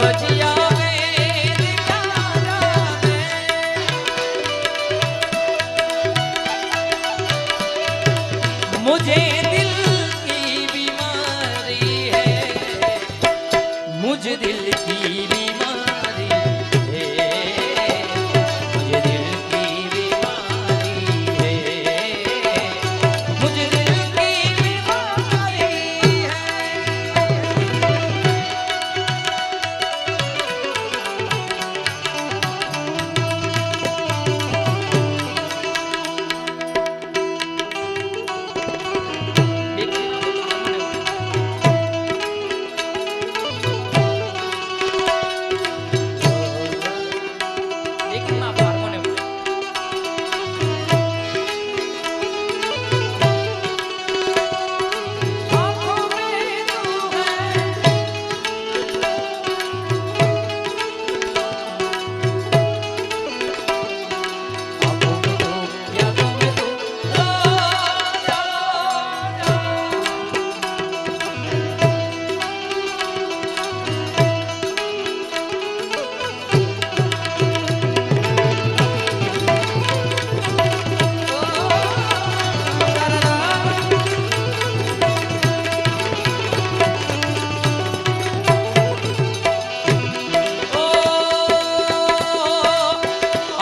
भजिया में दिखाना है। मुझे दिल की बीमारी है, मुझे दिल की बीमारी है, मुझे दिल की बीमारी है, मुझे दिल की बीमारी है।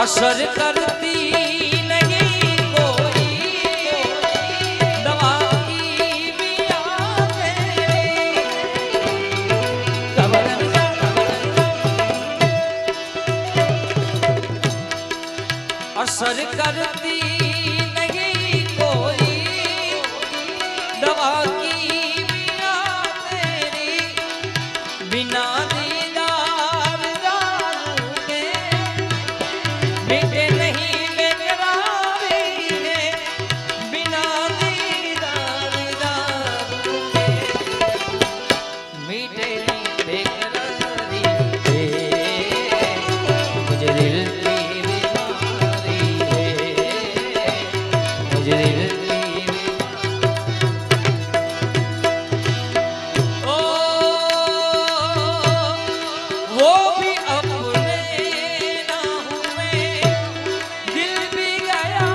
असर करती नहीं कोई दवा की भी असर करती नहीं कोई दवा की बिना तेरी, बिना दीदार दारू के मिटे नहीं बेकरारी है, बिना दीदार दारू के मिटे नहीं बेकरारी है, मुझे दिल की बीमारी है, मुझे दिल की ओ वो भी अपने ना हुए, दिल भी गया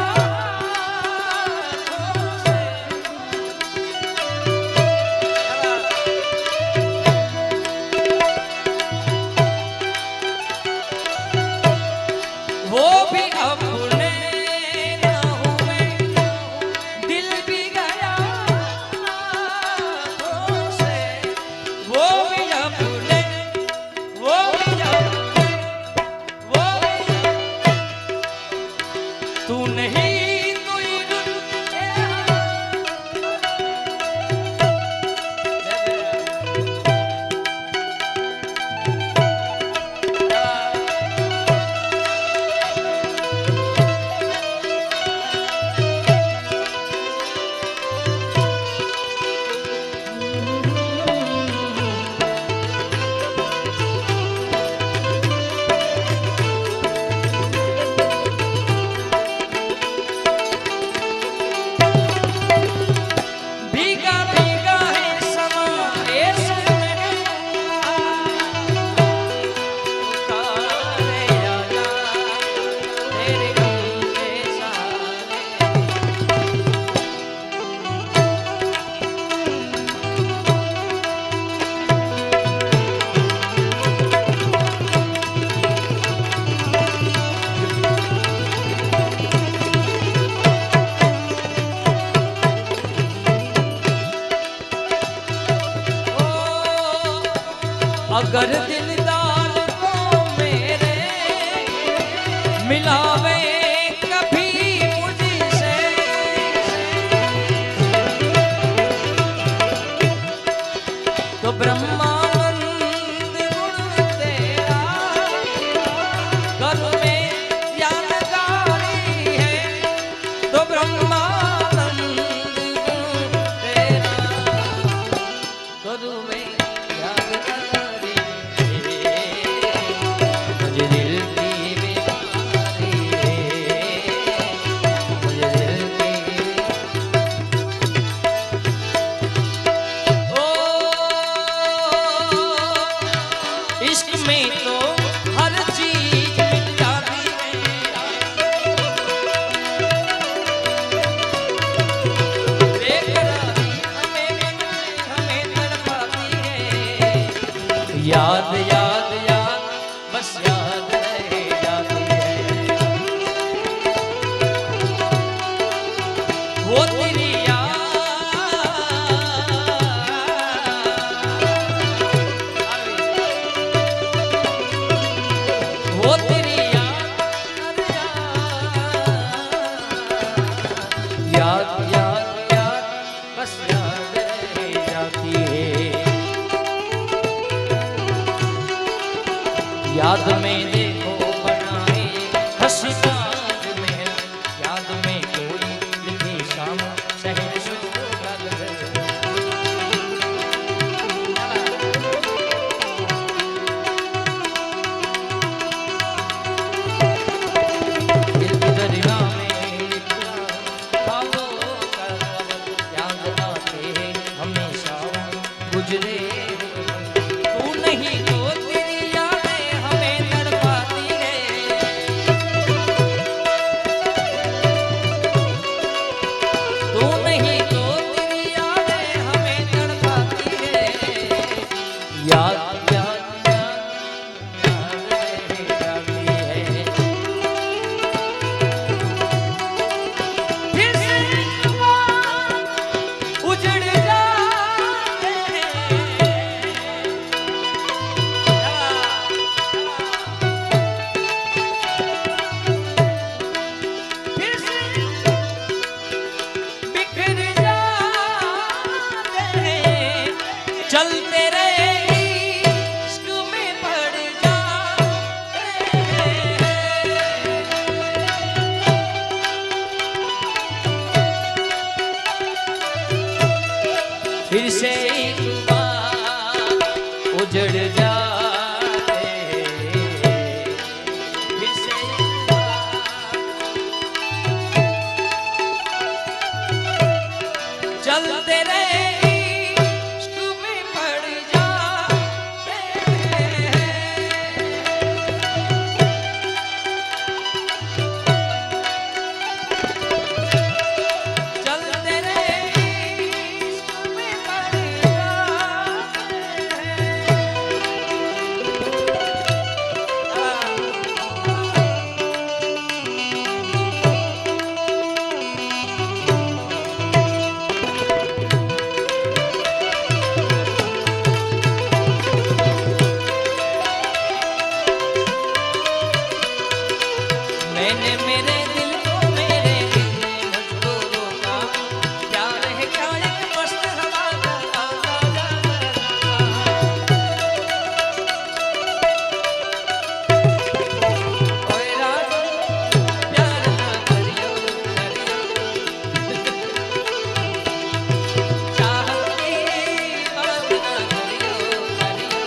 वो भी अपने ना हुए, दिल भी गया से, वो भी अपने, वो भी अपने, वो भी तू नहीं तू ही भीगा भीगा है समा ऐसे में उतारे आजा तेरे गम के सहारे। अगर दिलदार को मेरे मिलावे कभी मुझसे, तो ब्रह्मानंद गुण तेरा कल में यादगारी है, तो ब्रह्मानंद गुण तेरा कल में यादगारी है, मुझे दिल की बीमारी है, मुझे दिल की ओ इश्क में तो हर चीज मिट जाती है। बेकरारी हमें तड़पाती है। याद याद याद बस याद रह जाती है। वो तेरी याद याद याद बस याद रह जाती है। याद में देखो बनाए हंसी ताज महल, याद में कोई लिखी शाम शहर शोगल। दिल की दरिया में गुजरे तू नहीं तो तेरी यादें हमें तड़पाती है। तू नहीं तो तेरी यादें हमें तड़पाती है। याद याद याद रह जाती है। फिर से उजड़ चलते रहे इश्क में पड़ जाते फिर से एक बार उजड़ जाते। फिर से एक बार चलते रहे मेरे दिल को मेरे दिल ने मुझको रोका। प्यार है क्या एक मस्त हवा का ओए राजा प्यार ना करियो करियो चाहत की बात ना करियो करियो।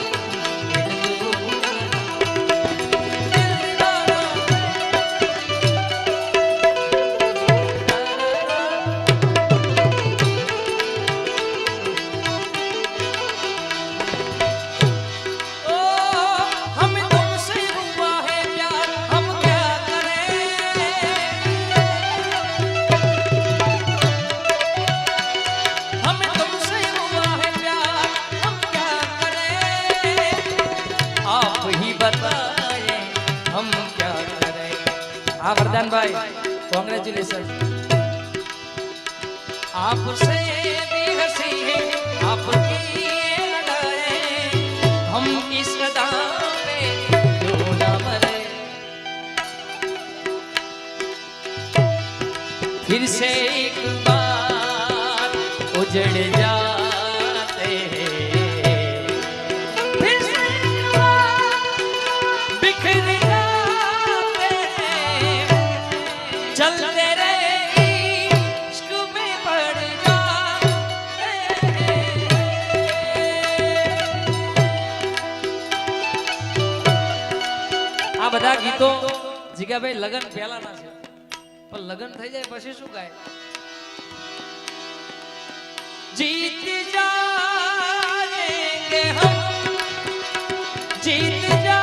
हम क्या करें। हाँ वरदान भाई कांग्रेचुलेशन। आपसे भी हंसी है आपकी अदाएं, हम इस अदा पे क्यों ना मरे। फिर से एक बार उजड़ जाते हैं। चलते रहे इश्क में पड़ जाते। આ બધા ગીતો જીગાભાઈ લગન પહેલાના છે, પણ લગન થઈ જાય પછી શું ગાય? जीत जाएंगे हम जीत जा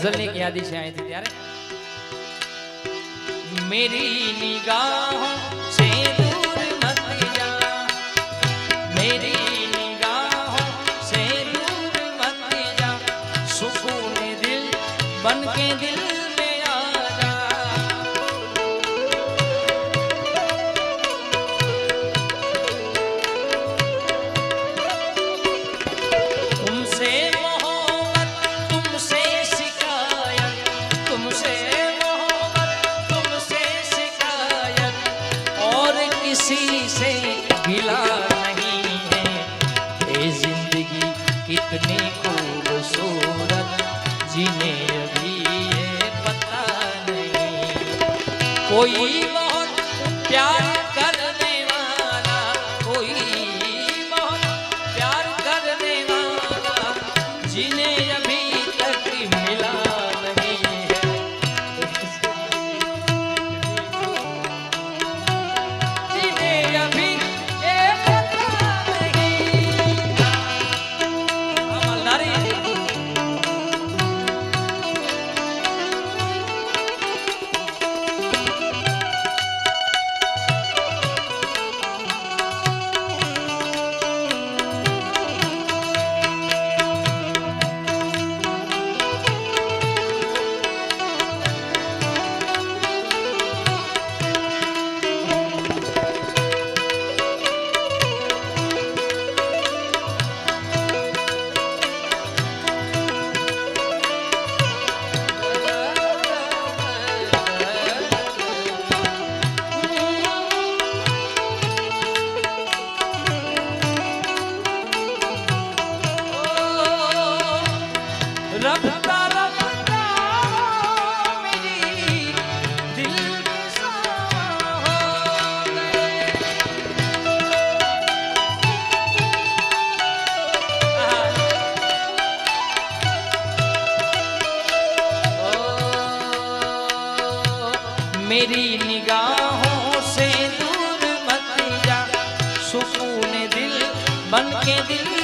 ગઝલની એક યાદી છે અહીંથી ત્યારે મેરી નિગાહો સે દૂર મત જા मेरी निगाहों से दूर मत जा सुकून दिल बन के दिल में आ जा तुमसे मोहब्बत तुमसे शिकायत तुमसे मोहब्बत तुमसे शिकायत और किसी से गिला जिंदगी कितनी खूबसूरत जिन्हें अभी ये पता नहीं कोई बहुत प्यार करने वाला कोई बहुत प्यार करने वाला जिन्हें अभी तक मिला नहीं है जिन्हें अभी रफ्ता रफ्ता मेरी दिल के साथ हो गए मेरी निगाहों से दूर मत जा सुकून दिल बन के दिल